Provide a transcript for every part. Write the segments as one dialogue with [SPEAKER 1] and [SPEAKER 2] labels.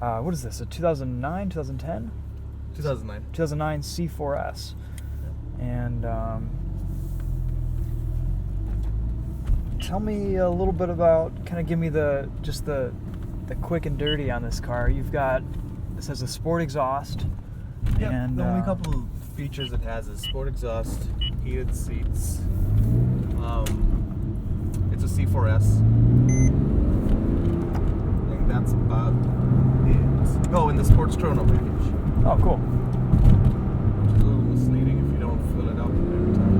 [SPEAKER 1] what is this, a 2009, 2010?
[SPEAKER 2] 2009.
[SPEAKER 1] 2009 C4S. And tell me a little bit about, kind of give me the quick and dirty on this car. You've got, this has a sport exhaust.
[SPEAKER 2] Yeah,
[SPEAKER 1] and
[SPEAKER 2] the only couple of features it has is sport exhaust, heated seats. It's a C4S. I think that's about it. Oh, and the sports chrono package.
[SPEAKER 1] Oh, cool.
[SPEAKER 2] Which is a little misleading if you don't fill it up every time.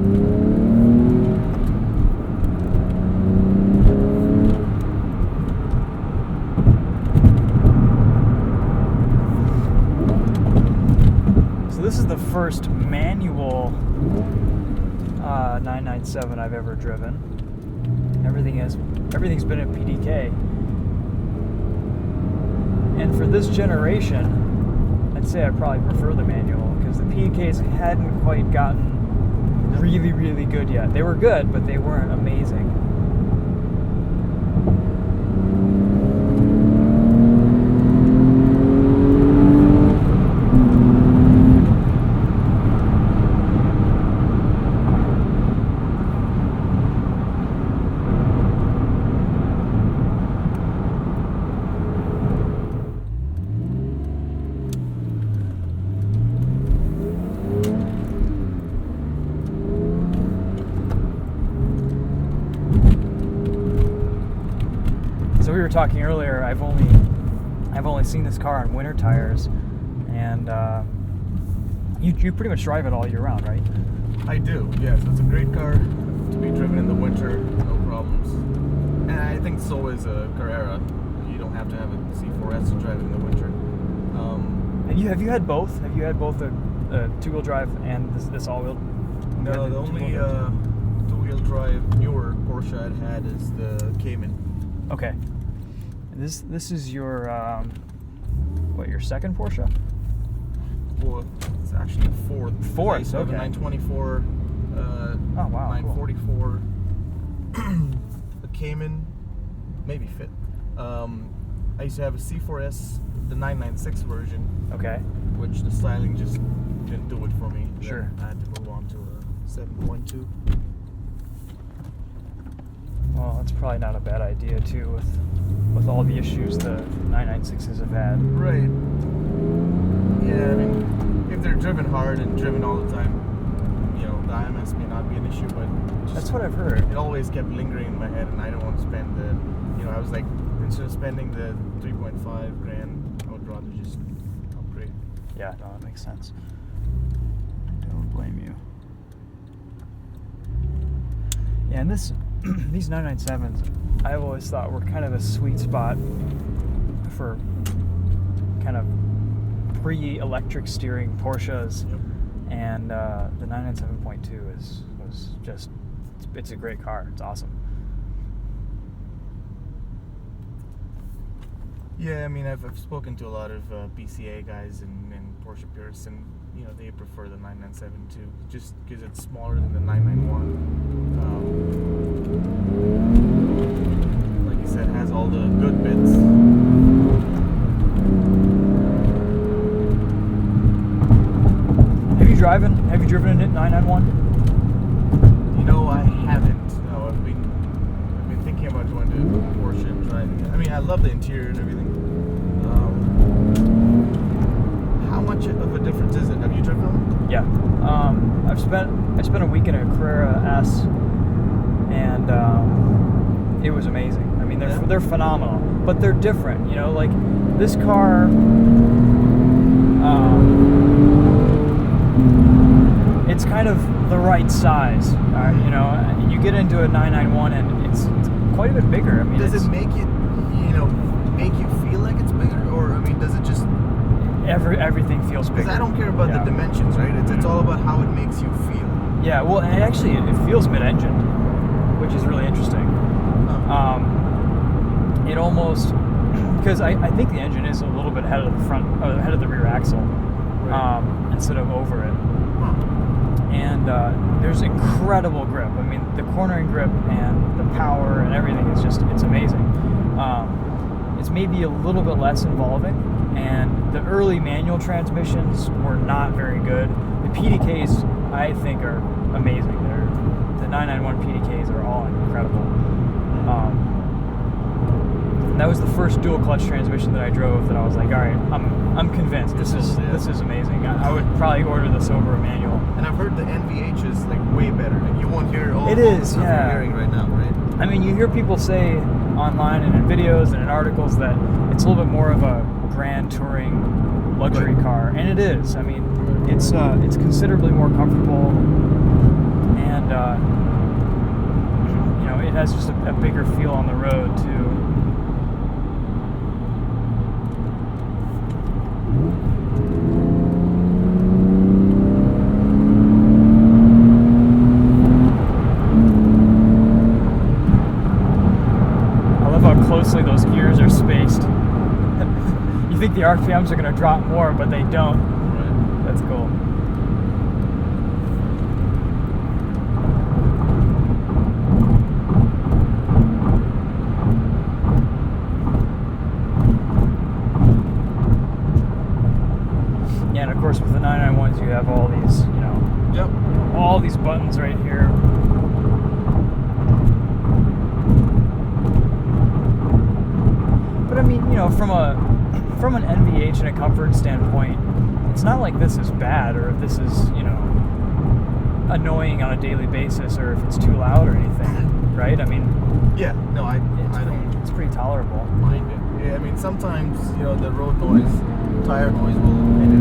[SPEAKER 1] This is the first manual 997 I've ever driven. Everything's been at PDK. And for this generation, I'd say I probably prefer the manual because the PDKs hadn't quite gotten really, really good yet. They were good, but they weren't amazing. So we were talking earlier. I've only seen this car on winter tires, and you pretty much drive it all year round, right?
[SPEAKER 2] I do. Yes, it's a great car to be driven in the winter, no problems. And I think so is a Carrera. You don't have to have a C4S to drive it in the winter.
[SPEAKER 1] And have you had both? Have you had both a two-wheel drive and this all-wheel?
[SPEAKER 2] No, the only two-wheel drive newer Porsche I'd had is the Cayman.
[SPEAKER 1] Okay. This is your your second Porsche?
[SPEAKER 2] Well, it's actually fourth.
[SPEAKER 1] Fourth, okay.
[SPEAKER 2] 924,
[SPEAKER 1] oh wow,
[SPEAKER 2] 944, cool. The Cayman, maybe fifth. I used to have a C4S, the 996 version.
[SPEAKER 1] Okay.
[SPEAKER 2] Which the styling just didn't do it for me.
[SPEAKER 1] Sure.
[SPEAKER 2] Then I had to move on to a 7.2.
[SPEAKER 1] Well, that's probably not a bad idea too, with all the issues the 996s have had.
[SPEAKER 2] Right. Yeah, I mean, if they're driven hard and driven all the time, you know, the IMS may not be an issue, but
[SPEAKER 1] That's what I've heard.
[SPEAKER 2] It always kept lingering in my head, and I don't want to spend the, you know, I was like, instead of spending the 3.5 grand, I would rather just upgrade.
[SPEAKER 1] Yeah, no, that makes sense. Don't blame you. Yeah, and these 997s, I've always thought were kind of a sweet spot for kind of pre-electric steering Porsches.
[SPEAKER 2] Yep.
[SPEAKER 1] And the 997.2 was just, it's a great car. It's awesome.
[SPEAKER 2] Yeah, I mean, I've spoken to a lot of PCA guys and Porsche purists, and you know, they prefer the 997 too, just because it's smaller than the 991. Like you said, it has all the good bits.
[SPEAKER 1] Have you driven a 991?
[SPEAKER 2] You know, I haven't. No, I've been thinking about going to Porsche and driving it. I mean, I love the interior and everything. How much of a difference is it? Have you driven one?
[SPEAKER 1] Yeah. I spent a week in a Carrera S, and it was amazing. I mean, they're phenomenal, but they're different. You know, like this car. It's kind of the right size. You know, you get into a 991 and it's quite a bit bigger. I mean,
[SPEAKER 2] does it make it, you know, make you feel like it's bigger, or I mean, does it just
[SPEAKER 1] everything feels bigger?
[SPEAKER 2] Because I don't care about the dimensions, right? It's all about how it makes you feel.
[SPEAKER 1] Yeah, well, and actually, it feels mid-engined, which is really interesting. It almost, because I think the engine is a little bit ahead of the front, ahead of the rear axle, right. Instead of over it. And there's incredible grip. I mean, the cornering grip and the power and everything is just, it's amazing. It's maybe a little bit less involving, And the early manual transmissions were not very good. The PDKs, I think, are amazing. The 991 PDKs are all incredible. That was the first dual clutch transmission that I drove that I was like, all right, I'm convinced this is amazing. I would probably order this over a manual.
[SPEAKER 2] And I've heard the NVH is like way better. Like you won't hear all
[SPEAKER 1] the
[SPEAKER 2] stuff you're hearing right now, right?
[SPEAKER 1] I mean, you hear people say online and in videos and in articles that it's a little bit more of a grand touring luxury car, and it is. I mean, it's considerably more comfortable, and you know, it has just a bigger feel on the road too. Closely those gears are spaced. You think the RPMs are going to drop more, but they don't.
[SPEAKER 2] Right.
[SPEAKER 1] That's cool. Yeah, and of course with the 991s you have all these, you know, all these buttons right here. But I mean, you know, from an NVH and a comfort standpoint, it's not like this is bad or if this is, you know, annoying on a daily basis or if it's too loud or anything, right? I mean,
[SPEAKER 2] yeah, no, I don't.
[SPEAKER 1] It's pretty tolerable.
[SPEAKER 2] Mind it. Yeah, I mean, sometimes, you know, the road noise, tire noise will kind of.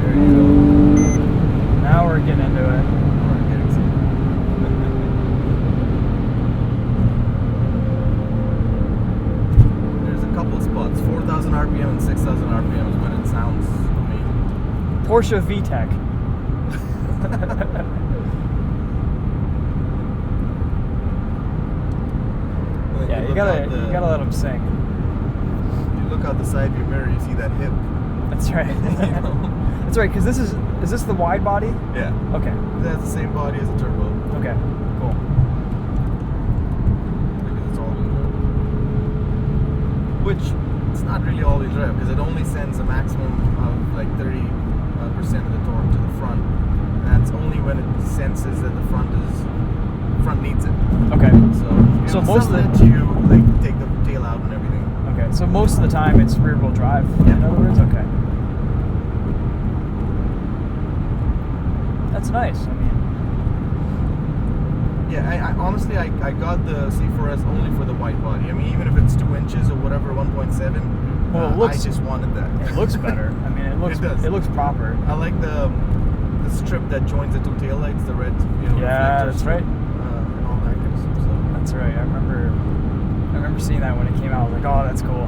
[SPEAKER 2] There you go.
[SPEAKER 1] Now we're getting into it.
[SPEAKER 2] Spots, 4,000 RPM and 6,000 RPM is when it sounds amazing.
[SPEAKER 1] Porsche VTEC. Yeah, you gotta let them sing.
[SPEAKER 2] You look out the side of your mirror, you see that hip.
[SPEAKER 1] That's right. That's right, because is this the wide body?
[SPEAKER 2] Yeah.
[SPEAKER 1] Okay.
[SPEAKER 2] It has the same body as a turbo.
[SPEAKER 1] Okay, cool.
[SPEAKER 2] Because it's all-wheel drive. Which, it's not really all-wheel drive, because it only sends a maximum of like 30% of the torque to the front. And that's only when it senses that the front needs it.
[SPEAKER 1] Okay.
[SPEAKER 2] So
[SPEAKER 1] most of
[SPEAKER 2] that you like take the tail out and everything.
[SPEAKER 1] Okay, so most of the time it's rear-wheel drive.
[SPEAKER 2] Yeah.
[SPEAKER 1] In other words, okay. That's nice. I mean,
[SPEAKER 2] yeah, I honestly got the C4S only for the wide body. I mean, even if it's 2 inches or whatever, 1.7.
[SPEAKER 1] Well,
[SPEAKER 2] I just wanted that.
[SPEAKER 1] It looks better. I mean, it looks.
[SPEAKER 2] It does.
[SPEAKER 1] It looks proper.
[SPEAKER 2] I like the strip that joins the two taillights, the red,
[SPEAKER 1] Yeah,
[SPEAKER 2] reflectors,
[SPEAKER 1] that's right.
[SPEAKER 2] And all that kind of stuff. So.
[SPEAKER 1] That's right. I remember seeing that when it came out. I was like, oh, that's cool.